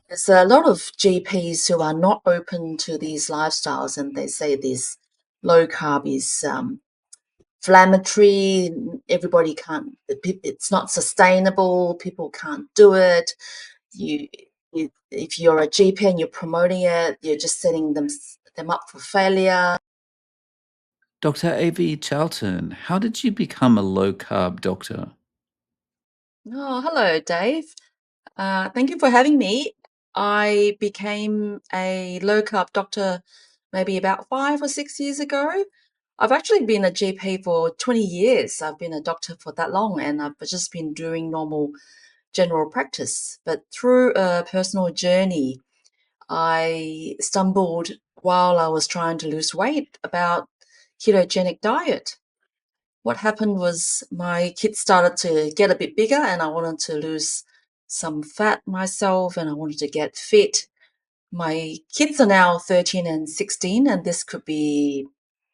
There's a lot of GPs who are not open to these lifestyles, and they say this low carb is inflammatory. Everybody can't. It's not sustainable. People can't do it. You, if you're a GP and you're promoting it, you're just setting them up for failure. Dr. Avi Charlton, how did you become a low carb doctor? Oh, hello, Dave. Thank you for having me. I became a low carb doctor maybe about 5 or 6 years ago. I've actually been a GP for 20 years. I've been a doctor for that long, and I've just been doing normal general practice. But through a personal journey, I stumbled while I was trying to lose weight about ketogenic diet. What happened was my kids started to get a bit bigger, and I wanted to lose some fat myself, and I wanted to get fit. My kids are now 13 and 16, and this could be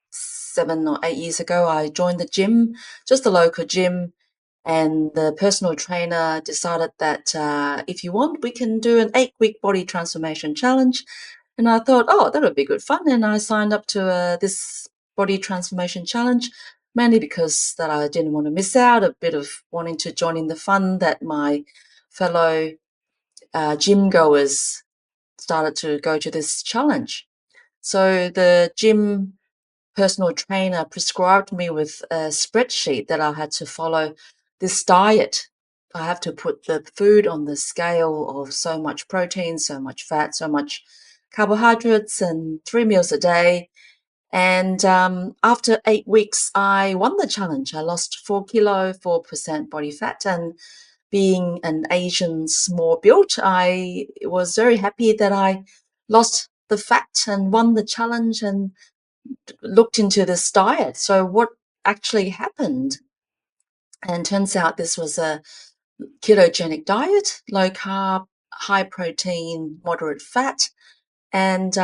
7 or 8 years ago. I joined the gym, just a local gym, and the personal trainer decided that if you want, we can do an 8-week body transformation challenge. And I thought, oh, that would be good fun. And I signed up to this body transformation challenge mainly because that I didn't want to miss out, a bit of wanting to join in the fun that my fellow gym goers started to go to this challenge. So the gym personal trainer prescribed me with a spreadsheet that I had to follow this diet. I have to put the food on the scale of so much protein, so much fat, so much carbohydrates, and 3 meals a day. And after 8 weeks, I won the challenge. I lost 4 kilo, 4% body fat, and being an Asian small build, I was very happy that I lost the fat and won the challenge and looked into this diet. So what actually happened? And turns out this was a ketogenic diet, low carb, high protein, moderate fat. And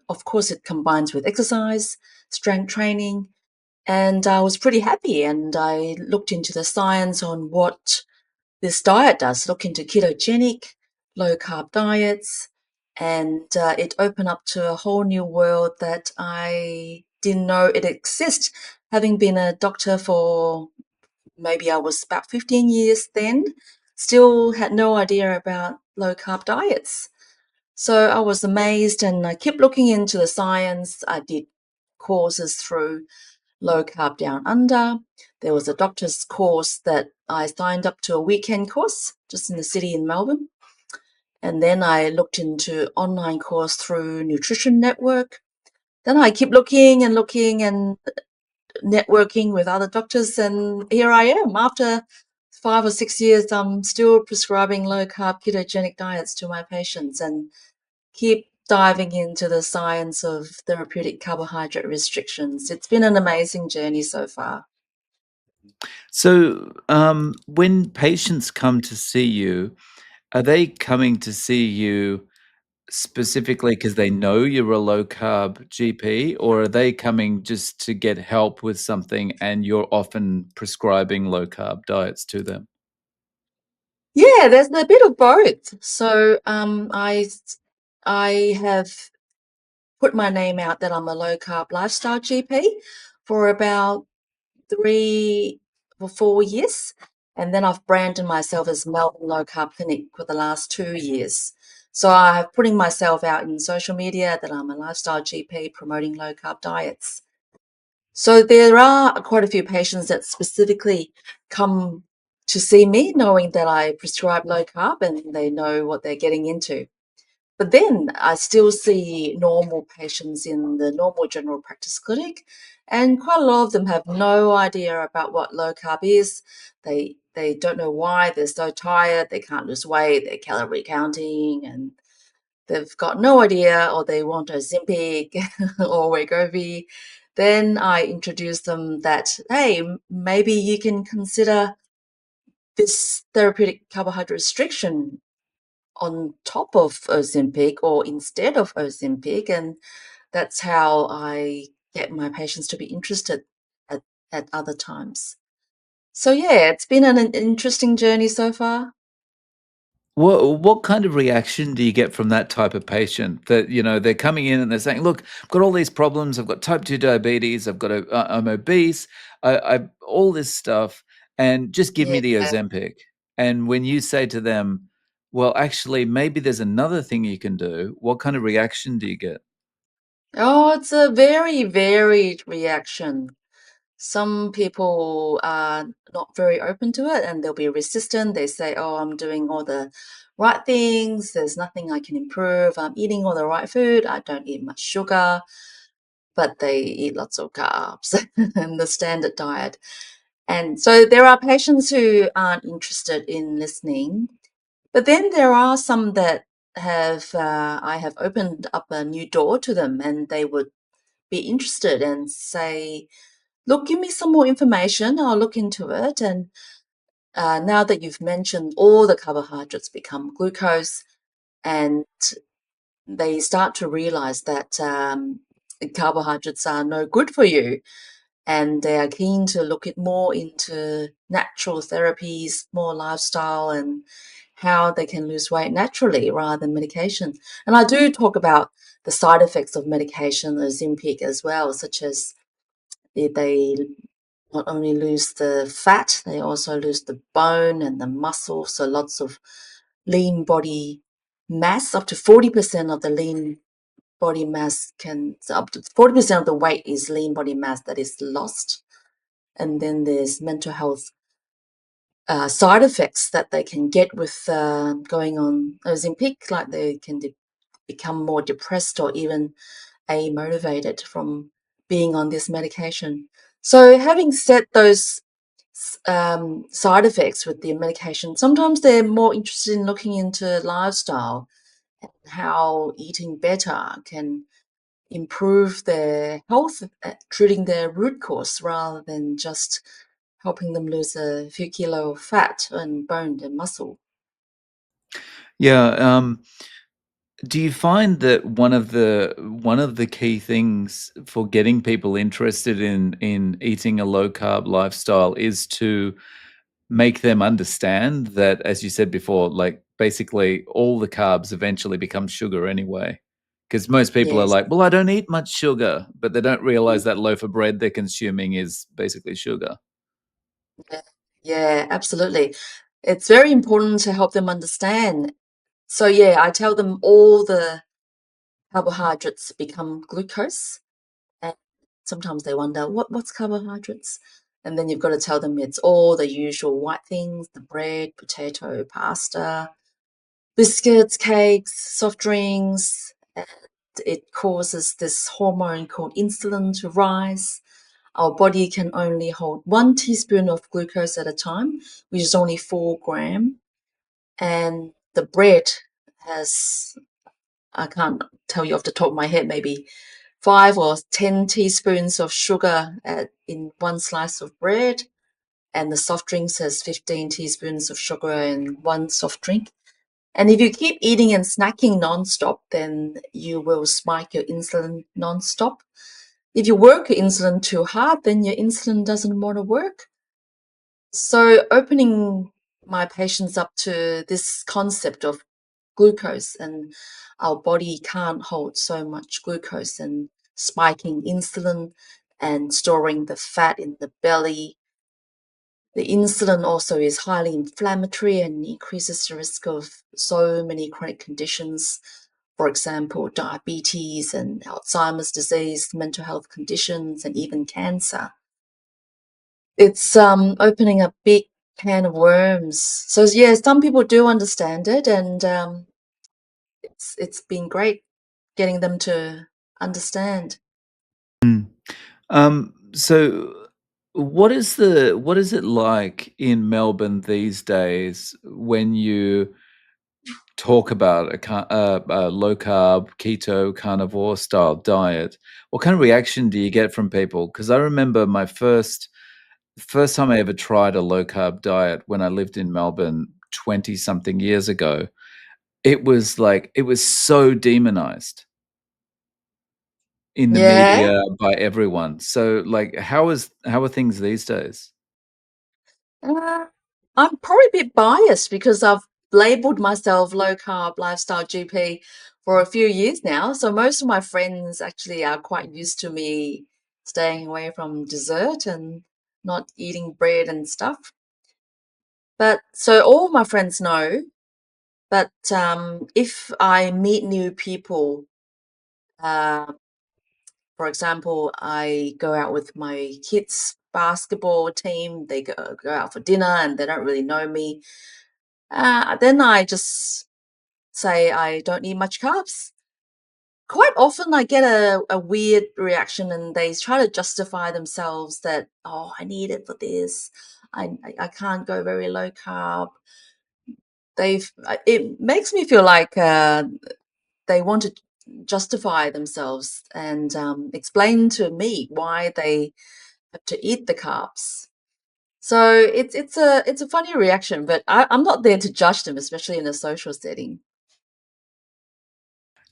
of course, it combines with exercise, strength training. And I was pretty happy. And I looked into the science on what this diet does, look into ketogenic, low carb diets, and it opened up to a whole new world that I didn't know it exists. Having been a doctor for maybe I was about 15 years then, still had no idea about low carb diets. So I was amazed and I kept looking into the science. I did courses through Low Carb Down Under. There was a doctor's course that I signed up to, a weekend course just in the city in Melbourne. And then I looked into online course through Nutrition Network. Then I keep looking and networking with other doctors. And here I am. After 5 or 6 years, I'm still prescribing low carb ketogenic diets to my patients and keep diving into the science of therapeutic carbohydrate restrictions. It's been an amazing journey so far. So, when patients come to see you, are they coming to see you specifically because they know you're a low carb GP, or are they coming just to get help with something and you're often prescribing low carb diets to them? Yeah, there's a bit of both. So I have put my name out that I'm a low carb lifestyle GP for about 3 or 4 years, and then I've branded myself as Melbourne Low Carb Clinic for the last 2 years. So I have putting myself out in social media that I'm a lifestyle GP promoting low carb diets. So there are quite a few patients that specifically come to see me knowing that I prescribe low carb and they know what they're getting into. But then I still see normal patients in the normal general practice clinic, and quite a lot of them have no idea about what low carb is. They don't know why they're so tired, they can't lose weight, they're calorie counting, and they've got no idea, or they want Ozempic or Wegovy. Then I introduce them that, hey, maybe you can consider this therapeutic carbohydrate restriction on top of Ozempic or instead of Ozempic, and that's how I get my patients to be interested at, at other times. So yeah, it's been an interesting journey so far. What kind of reaction do you get from that type of patient that, they're coming in and they're saying, "Look, I've got all these problems. I've got type 2 diabetes. I'm obese. I all this stuff, and just give Yeah. me the Ozempic." And when you say to them, "Well, actually, maybe there's another thing you can do," what kind of reaction do you get? Oh, it's a very varied reaction. Some people are not very open to it and they'll be resistant. They say, "Oh, I'm doing all the right things. There's nothing I can improve. I'm eating all the right food. I don't eat much sugar." But they eat lots of carbs and the standard diet. And so there are patients who aren't interested in listening. But then there are some that I have opened up a new door to them and they would be interested and say, "Look, give me some more information. I'll look into it." And now that you've mentioned, all the carbohydrates become glucose, and they start to realize that carbohydrates are no good for you. And they are keen to look at more into natural therapies, more lifestyle, and how they can lose weight naturally rather than medication. And I do talk about the side effects of medication, the Ozempic as well, such as they not only lose the fat, they also lose the bone and the muscle. So lots of lean body mass, up to 40% of the lean body mass can, so up to 40% of the weight is lean body mass that is lost. And then there's mental health side effects that they can get with going on Ozempic, like they can become more depressed or even amotivated from being on this medication. So, having said those side effects with the medication, sometimes they're more interested in looking into lifestyle and how eating better can improve their health, treating their root cause rather than just helping them lose a few kilo of fat and bone and muscle. Yeah, do you find that one of the key things for getting people interested in eating a low carb lifestyle is to make them understand that, as you said before, like, basically all the carbs eventually become sugar anyway? Because most people are Yes. like, "Well, I don't eat much sugar," but they don't Mm. realize that loaf of bread they're consuming is basically sugar. Yeah, yeah, absolutely. It's very important to help them understand. So, yeah, I tell them all the carbohydrates become glucose. And sometimes they wonder, what's carbohydrates? And then you've got to tell them it's all the usual white things, the bread, potato, pasta, biscuits, cakes, soft drinks. And it causes this hormone called insulin to rise. Our body can only hold 1 teaspoon of glucose at a time, which is only 4 gram. And the bread has, I can't tell you off the top of my head, maybe 5 or 10 teaspoons of sugar in one slice of bread. And the soft drinks has 15 teaspoons of sugar in one soft drink. And if you keep eating and snacking nonstop, then you will spike your insulin nonstop. If you work your insulin too hard, then your insulin doesn't want to work. So, opening my patients up to this concept of glucose and our body can't hold so much glucose and spiking insulin and storing the fat in the belly. The insulin also is highly inflammatory and increases the risk of so many chronic conditions, for example, diabetes and Alzheimer's disease, mental health conditions, and even cancer. It's opening a big can of worms. So yeah, some people do understand it, and it's been great getting them to understand. Mm. So what is it like in Melbourne these days when you talk about a low carb, keto, carnivore style diet? What kind of reaction do you get from people? Because I remember my first time I ever tried a low carb diet when I lived in Melbourne 20 something years ago. It was so demonized in the Yeah, media by everyone. So, like, how are things these days? uh, I'm probably a bit biased because I've labeled myself low carb lifestyle GP for a few years now. So most of my friends actually are quite used to me staying away from dessert and not eating bread and stuff. But so all my friends know. But if I meet new people, uh, for example, I go out with my kids' basketball team, they go out for dinner and they don't really know me. Then I just say I don't eat much carbs. Quite often I get a weird reaction and they try to justify themselves that, oh, I need it for this. I can't go very low carb. It makes me feel like they want to justify themselves and explain to me why they have to eat the carbs. So it's a funny reaction, but I'm not there to judge them, especially in a social setting.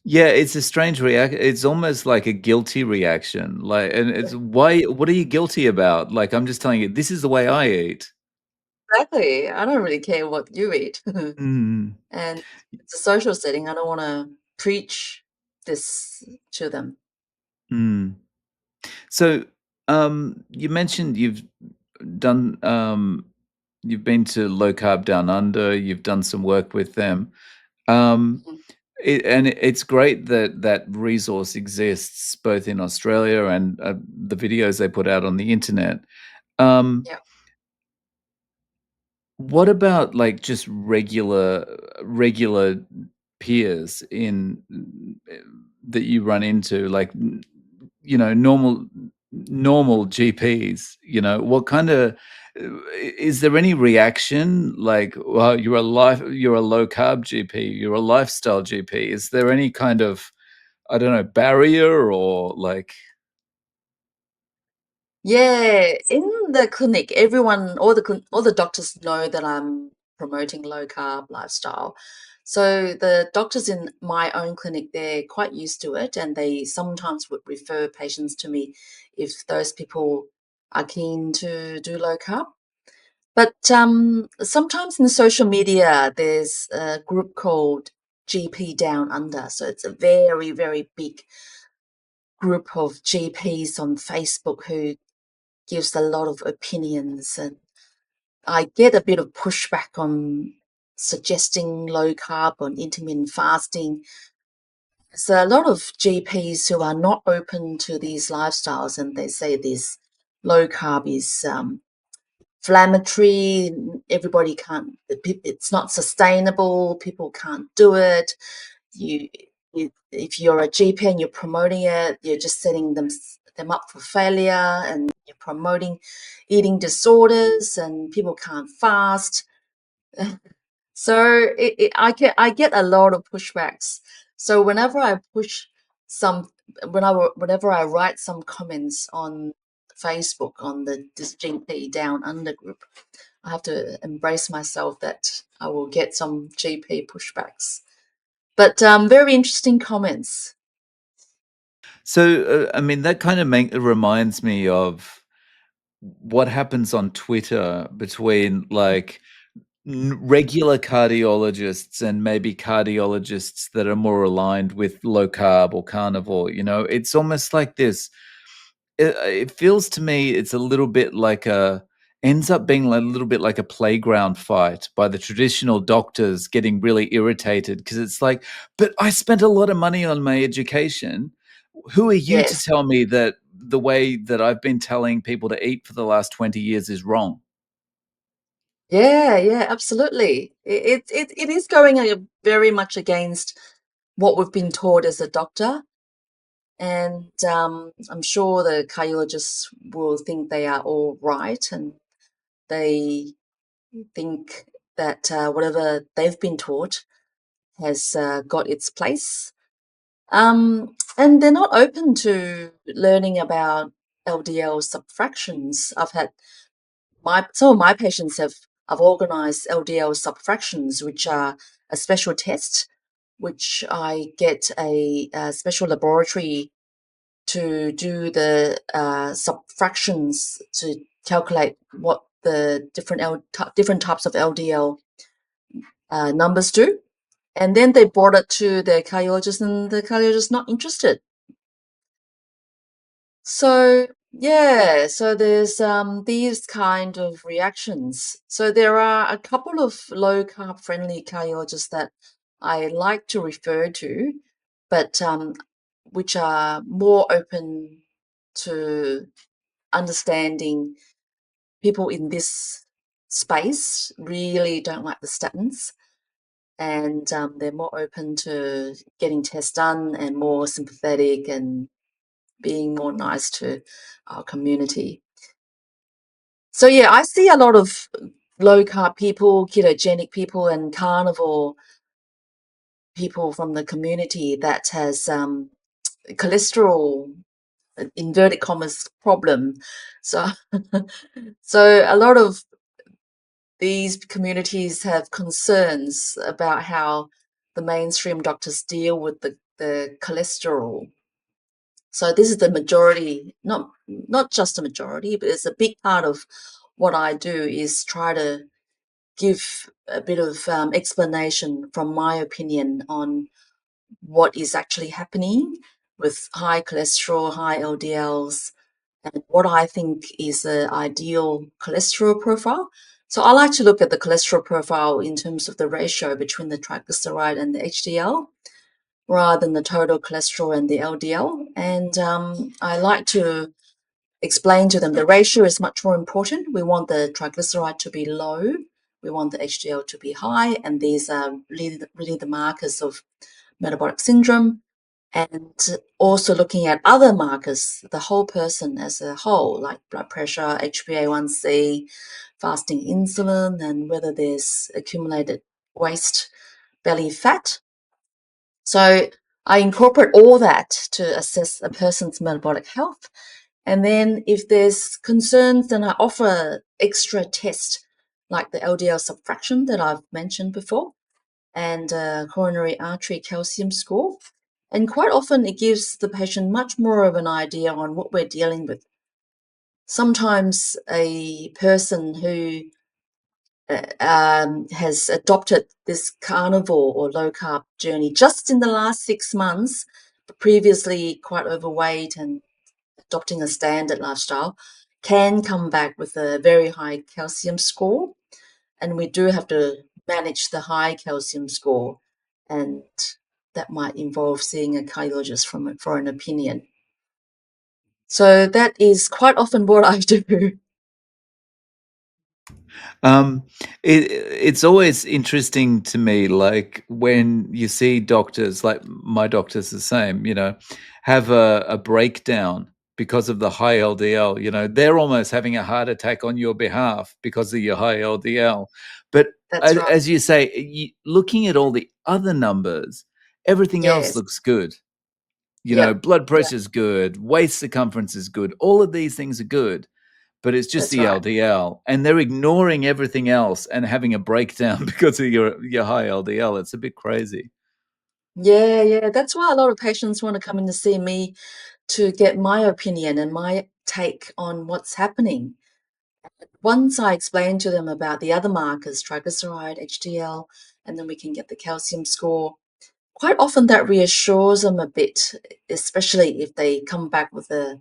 Yeah, it's a strange reaction. It's almost like a guilty reaction. Like, and it's why? What are you guilty about? Like, I'm just telling you, this is the way I eat. Exactly. I don't really care what you eat. Mm, And it's a social setting. I don't want to preach this to them. mm. So, you mentioned done, you've been to Low Carb Down Under. You've done some work with them. Um, Mhm. it's great that that resource exists both in Australia and the videos they put out on the internet. Um, Yeah. what about like just regular peers in that you run into, like normal GPs? What kind of is there any reaction? Like, well, you're a low carb GP, you're a lifestyle GP. Is there any kind of, I don't know, barrier or like? Yeah, in the clinic, all the doctors know that I'm promoting low carb lifestyle. So the doctors in my own clinic, they're quite used to it, and they sometimes would refer patients to me if those people are keen to do low carb. But sometimes in social media, there's a group called GP Down Under. So it's a very, very big group of GPs on Facebook who gives a lot of opinions, and I get a bit of pushback on suggesting low carb on intermittent fasting. There's a lot of GPs who are not open to these lifestyles, and they say this low carb is inflammatory. Everybody can't. It's not sustainable. People can't do it. You, if you're a GP and you're promoting it, you're just setting them up for failure, and you're promoting eating disorders, and people can't fast. So I get a lot of pushbacks. So whenever I push some whenever I write some comments on Facebook on the this GP Down Under group, I have to embrace myself that I will get some GP pushbacks. But very interesting comments. So, I mean, that kind of reminds me of what happens on Twitter between like regular cardiologists and maybe cardiologists that are more aligned with low carb or carnivore. It's almost like this. It feels to me it's a little bit like a ends up being like a little bit like a playground fight by the traditional doctors getting really irritated because it's like, but I spent a lot of money on my education. Who are you to Yes. tell me that the way that I've been telling people to eat for the last 20 years is wrong? Yeah, yeah, absolutely. It is going very much against what we've been taught as a doctor. And I'm sure the cardiologists will think they are all right, and they think that whatever they've been taught has got its place. And they're not open to learning about LDL subfractions. Some of my patients have I've organized LDL subfractions, which are a special test, which I get a special laboratory to do the subfractions to calculate what the different types of LDL numbers do. And then they brought it to their cardiologist, and the cardiologist not interested. So yeah, so there's these kind of reactions. So there are a couple of low carb friendly cardiologists that I like to refer to, but which are more open to understanding people in this space really don't like the statins, and they're more open to getting tests done and more sympathetic and being more nice to our community. So yeah, I see a lot of low carb people, ketogenic people, and carnivore people from the community that has cholesterol, inverted commas, problem. So so a lot of these communities have concerns about how the mainstream doctors deal with the cholesterol. So this is the majority, not just a majority, but it's a big part of what I do is try to give a bit of explanation from my opinion on what is actually happening with high cholesterol, high LDLs, and what I think is the ideal cholesterol profile. So I like to look at the cholesterol profile in terms of the ratio between the triglyceride and the HDL rather than the total cholesterol and the LDL. And I like to explain to them the ratio is much more important. We want the triglyceride to be low, we want the HDL to be high, and these are really the markers of metabolic syndrome. And also looking at other markers, the whole person as a whole, like blood pressure, HbA1c, fasting insulin, and whether there's accumulated waist belly fat. So I incorporate all that to assess a person's metabolic health. And then if there's concerns, then I offer extra tests like the LDL subtraction that I've mentioned before and coronary artery calcium score. And quite often it gives the patient much more of an idea on what we're dealing with. Sometimes a person who has adopted this carnivore or low carb journey just in the last 6 months, but previously quite overweight and adopting a standard lifestyle, can come back with a very high calcium score. And we do have to manage the high calcium score, and that might involve seeing a cardiologist for an opinion. So that is quite often what I do. Um, it's always interesting to me, like when you see doctors, like my doctor's the same, have a breakdown because of the high LDL. They're almost having a heart attack on your behalf because of your high LDL. But That's right. as you say, looking at all the other numbers, everything else Yes. looks good. Yeah. Blood Yeah. pressure is good, waist circumference is good, all of these things are good, but it's just That's the right. LDL, and they're ignoring everything else and having a breakdown because of your high LDL. It's a bit crazy. Yeah. Yeah. That's why a lot of patients want to come in to see me to get my opinion and my take on what's happening. Once I explain to them about the other markers, triglyceride, HDL, and then we can get the calcium score, quite often that reassures them a bit, especially if they come back with a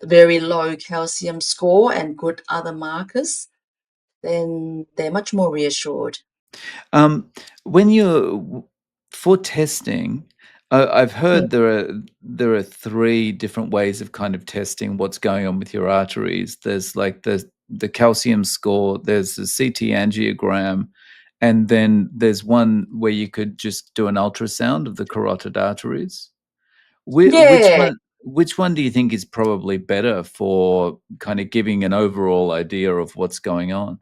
very low calcium score and good other markers, then they're much more reassured. Um, when you're for testing, I've Mm. heard there are three different ways of kind of testing what's going on with your arteries. There's like the calcium score, there's the CT angiogram, and then there's one where you could just do an ultrasound of the carotid arteries. Yeah, Which one do you think is probably better for kind of giving an overall idea of what's going on?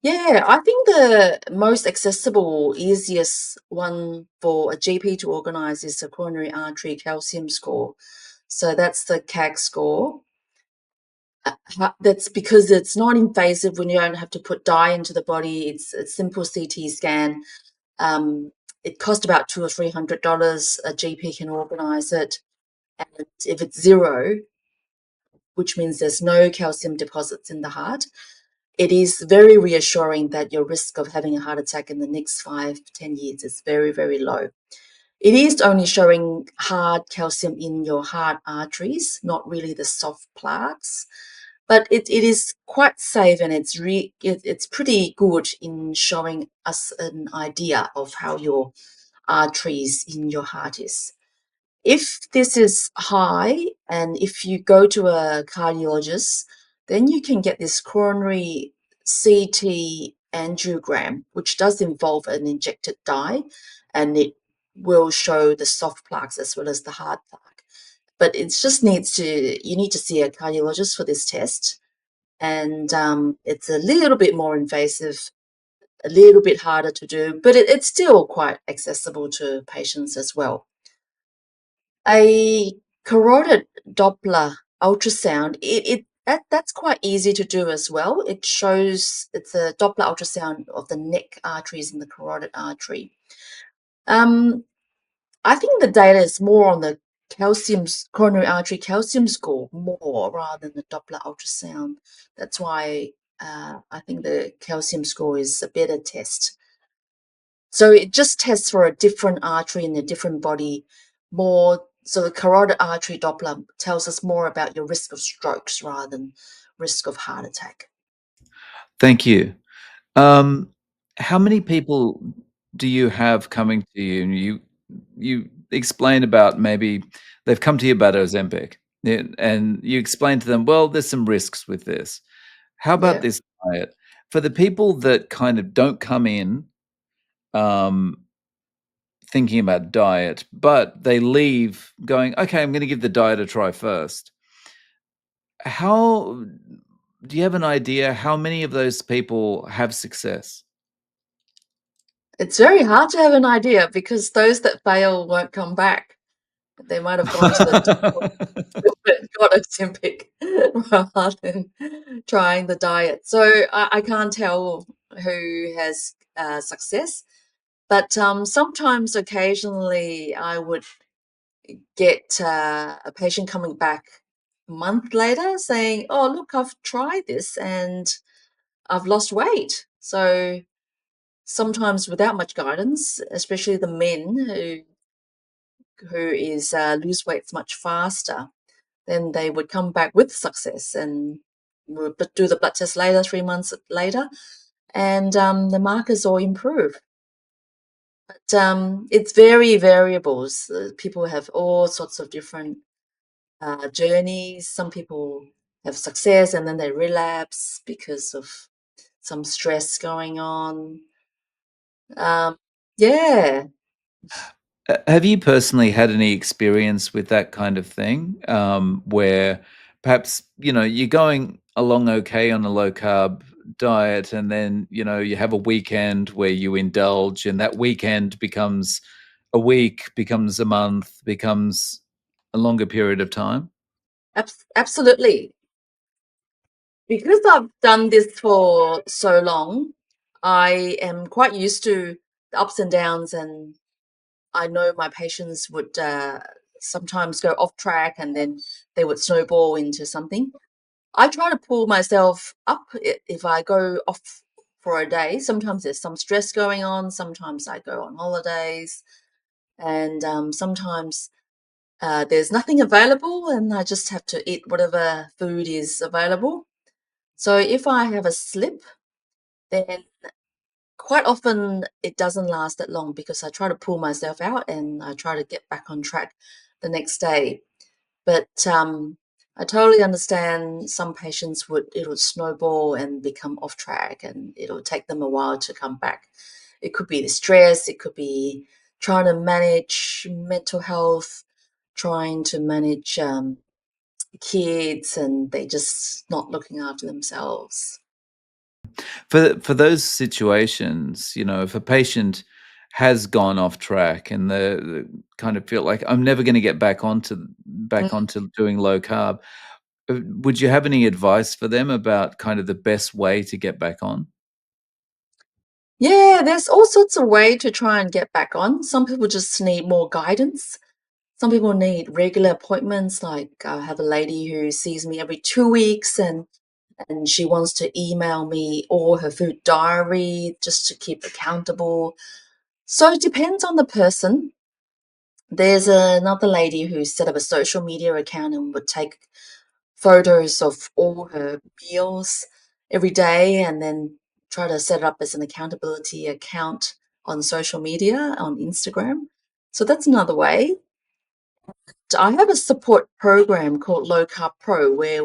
yeah. I think the most accessible, easiest one for a GP to organize is the coronary artery calcium score. So that's the CAG score. That's because it's not invasive when you don't have to put dye into the body. It's a simple CT scan. Um, it costs about $200 or $300. A GP can organize it. And if it's zero, which means there's no calcium deposits in the heart, it is very reassuring that your risk of having a heart attack in the next 5 to 10 years is very, very low. It is only showing hard calcium in your heart arteries, not really the soft plaques. But it is quite safe, and it's pretty good in showing us an idea of how your arteries in your heart is. If this is high, and if you go to a cardiologist, then you can get this coronary CT angiogram, which does involve an injected dye, and it will show the soft plaques as well as the hard plaque. But it just you need to see a cardiologist for this test, and it's a little bit more invasive, a little bit harder to do, but it's still quite accessible to patients as well. A carotid Doppler ultrasound, that's quite easy to do as well. It's a Doppler ultrasound of the neck arteries and the carotid artery. Um, I think the data is more on the coronary artery calcium score more rather than the Doppler ultrasound. That's why I think the calcium score is a better test. So it just tests for a different artery in a different body more. So the carotid artery Doppler tells us more about your risk of strokes rather than risk of heart attack. Thank you. Um, how many people do you have coming to you? And you explain about maybe they've come to you about Ozempic, yeah, and you explain to them, well, there's some risks with this. How about Yeah. this diet? For the people that kind of don't come in um, thinking about diet, but they leave going, okay, I'm going to give the diet a try first. How do you have an idea how many of those people have success? It's very hard to have an idea because those that fail won't come back. They might have gone to the doctor and got Ozempic rather than trying the diet. So I can't tell who has success. But sometimes, occasionally, I would get a patient coming back a month later saying, "Oh, look, I've tried this and I've lost weight." So sometimes, without much guidance, especially the men who is lose weight much faster, then they would come back with success and would do the blood test later, 3 months later, and the markers all improve. But it's very variable. People have all sorts of different journeys. Some people have success and then they relapse because of some stress going on. Um, yeah, Have you personally had any experience with that kind of thing, where perhaps, you're going along okay on a low carb diet, and then, you have a weekend where you indulge, and that weekend becomes a week, becomes a month, becomes a longer period of time? absolutely. Because I've done this for so long, I am quite used to the ups and downs, and I know my patients would sometimes go off track and then they would snowball into something. I try to pull myself up if I go off for a day. Sometimes there's some stress going on, sometimes I go on holidays, and sometimes there's nothing available and I just have to eat whatever food is available. So if I have a slip, then quite often it doesn't last that long because I try to pull myself out and I try to get back on track the next day. But I totally understand some patients it'll snowball and become off track and it'll take them a while to come back. It could be the stress, it could be trying to manage mental health, trying to manage kids, and they just not looking after themselves. For those situations, if a patient has gone off track and the kind of feel like, "I'm never gonna get back onto doing low carb," would you have any advice for them about kind of the best way to get back on? Yeah, there's all sorts of way to try and get back on. Some people just need more guidance. Some people need regular appointments. Like I have a lady who sees me every 2 weeks, and she wants to email me all her food diary just to keep accountable. So it depends on the person. There's another lady who set up a social media account and would take photos of all her meals every day and then try to set it up as an accountability account on social media, on Instagram. So that's another way. I have a support program called Low Carb Pro where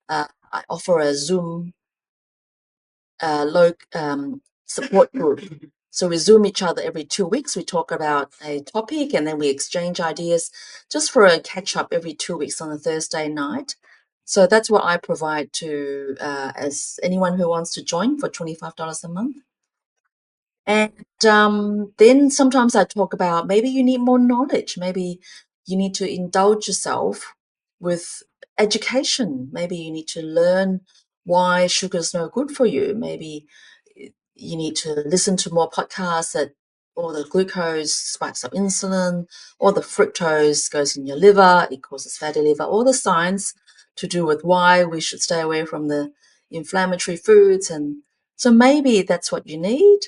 I offer a Zoom low support group. So we Zoom each other every 2 weeks. We talk about a topic and then we exchange ideas just for a catch up every 2 weeks on a Thursday night. So that's what I provide to as anyone who wants to join for $25 a month. And then sometimes I talk about maybe you need more knowledge. Maybe you need to indulge yourself with education. Maybe you need to learn why sugar is no good for you. Maybe you need to listen to more podcasts that all the glucose spikes up insulin, or the fructose goes in your liver, it causes fatty liver, all the signs to do with why we should stay away from the inflammatory foods. And so maybe that's what you need.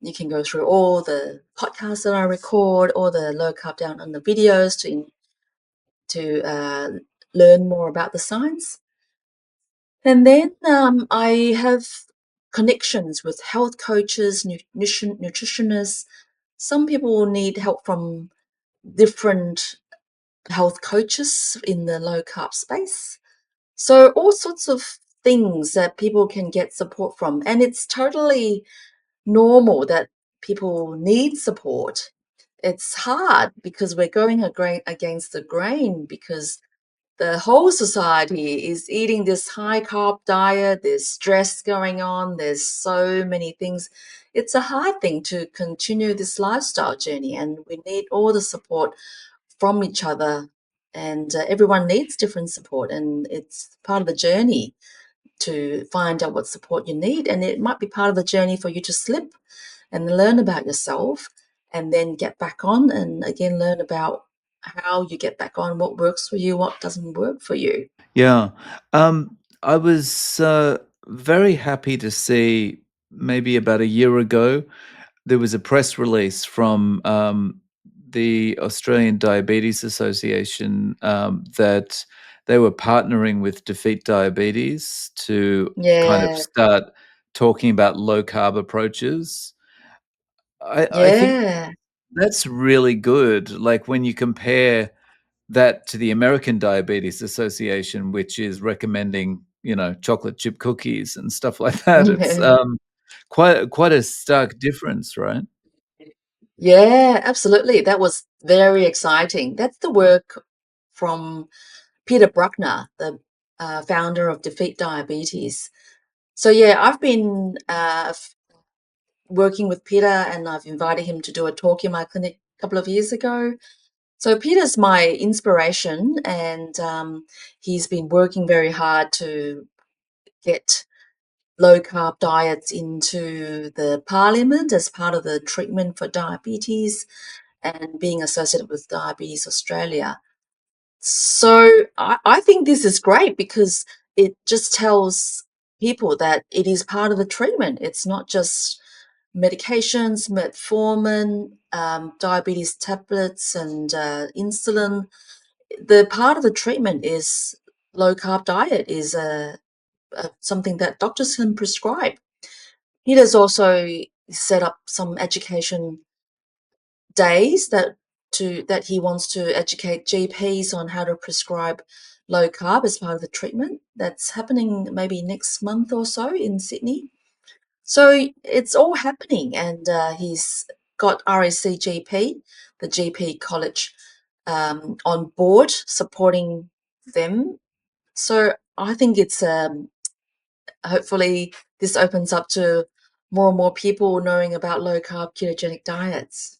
You can go through all the podcasts that I record, all the low carb down on the videos to learn more about the science. And then I have connections with health coaches, nutritionists. Some people need help from different health coaches in the low carb space. So all sorts of things that people can get support from. And it's totally normal that people need support. It's hard because we're going against the grain because the whole society is eating this high carb diet. There's stress going on. There's so many things. It's a hard thing to continue this lifestyle journey, and we need all the support from each other. And everyone needs different support, and it's part of the journey to find out what support you need. And it might be part of the journey for you to slip and learn about yourself and then get back on and again learn about how you get back on, what works for you, what doesn't work for you. Yeah. I was very happy to see maybe about a year ago, there was a press release from the Australian Diabetes Association that they were partnering with Defeat Diabetes to kind of Yeah, start talking about low carb approaches. I think yeah. that's really good. Like when you compare that to the American Diabetes Association, which is recommending, chocolate chip cookies and stuff like that. It's quite a stark difference, right? Yeah, absolutely. That was very exciting. That's the work from Peter Bruckner, the founder of Defeat Diabetes. So yeah, I've been working with Peter, and I've invited him to do a talk in my clinic a couple of years ago. So Peter's my inspiration, and he's been working very hard to get low carb diets into the parliament as part of the treatment for diabetes and being associated with Diabetes Australia. So I think this is great because it just tells people that it is part of the treatment. It's not just medications, metformin, diabetes tablets, and insulin. The part of the treatment is low carb diet is something that doctors can prescribe. He does also set up some education days that he wants to educate GPs on how to prescribe low carb as part of the treatment. That's happening maybe next month or so in Sydney. So it's all happening, and he's got RACGP, the GP college, on board supporting them. So I think it's hopefully this opens up to more and more people knowing about low carb ketogenic diets.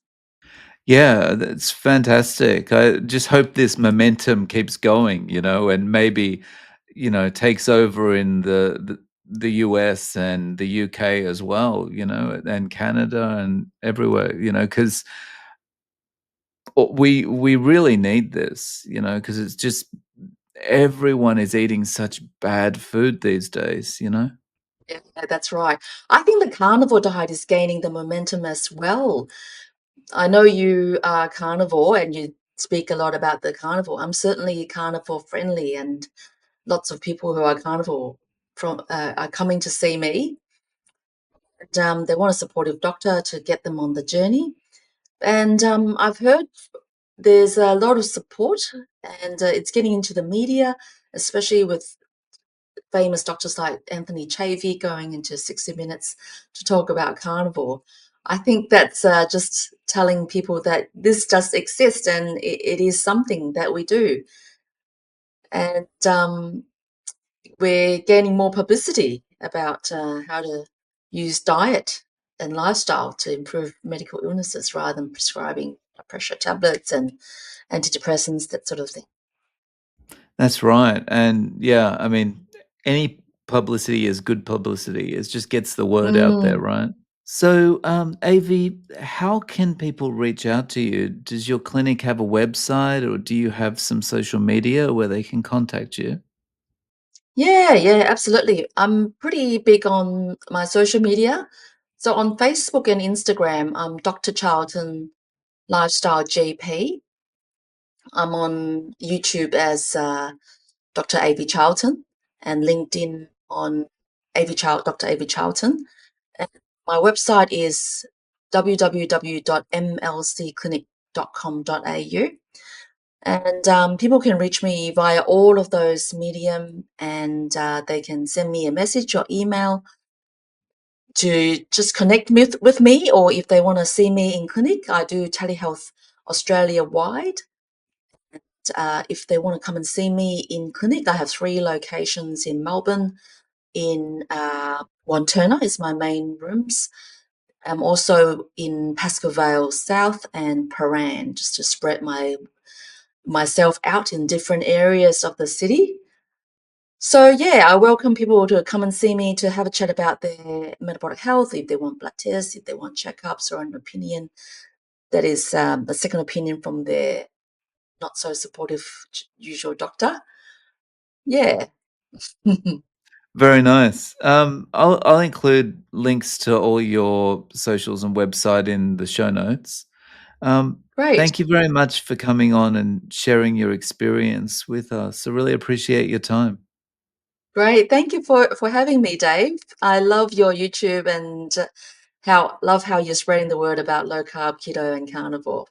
Yeah, that's fantastic. I just hope this momentum keeps going, and maybe, takes over in the US and the UK as well, and Canada and everywhere, because we really need this, because it's just everyone is eating such bad food these days, you know? Yeah, that's right. I think the carnivore diet is gaining the momentum as well. I know you are carnivore and you speak a lot about the carnivore. I'm certainly carnivore friendly, and lots of people who are carnivore are coming to see me. And, they want a supportive doctor to get them on the journey. And I've heard there's a lot of support, and it's getting into the media, especially with famous doctors like Anthony Chavy going into 60 Minutes to talk about carnivore. I think that's just telling people that this does exist, and it is something that we do. And we're gaining more publicity about how to use diet and lifestyle to improve medical illnesses rather than prescribing blood pressure tablets and antidepressants, that sort of thing. That's right, and yeah, I mean, any publicity is good publicity. It just gets the word out there, Mm. right? So, Avi, how can people reach out to you? Does your clinic have a website or do you have some social media where they can contact you? Yeah, yeah, absolutely. I'm pretty big on my social media. So on Facebook and Instagram, I'm Dr. Charlton Lifestyle GP. I'm on YouTube as Dr. Avi Charlton, and LinkedIn on Dr. Avi Charlton. And my website is www.mlcclinic.com.au. And people can reach me via all of those medium, and they can send me a message or email to just connect with me, or if they want to see me in clinic, I do telehealth Australia wide. If they want to come and see me in clinic, I have 3 locations in Melbourne. In Wantirna is my main rooms. I'm also in Pascoe Vale South and Paran, just to spread myself out in different areas of the city. So yeah, I welcome people to come and see me to have a chat about their metabolic health, if they want blood tests, if they want checkups or an opinion that is a second opinion from their not so supportive usual doctor. Yeah. Very nice. I'll include links to all your socials and website in the show notes. Great. Thank you very much for coming on and sharing your experience with us. I really appreciate your time. Great. Thank you for having me, Dave. I love your YouTube, and how you're spreading the word about low carb, keto, and carnivore.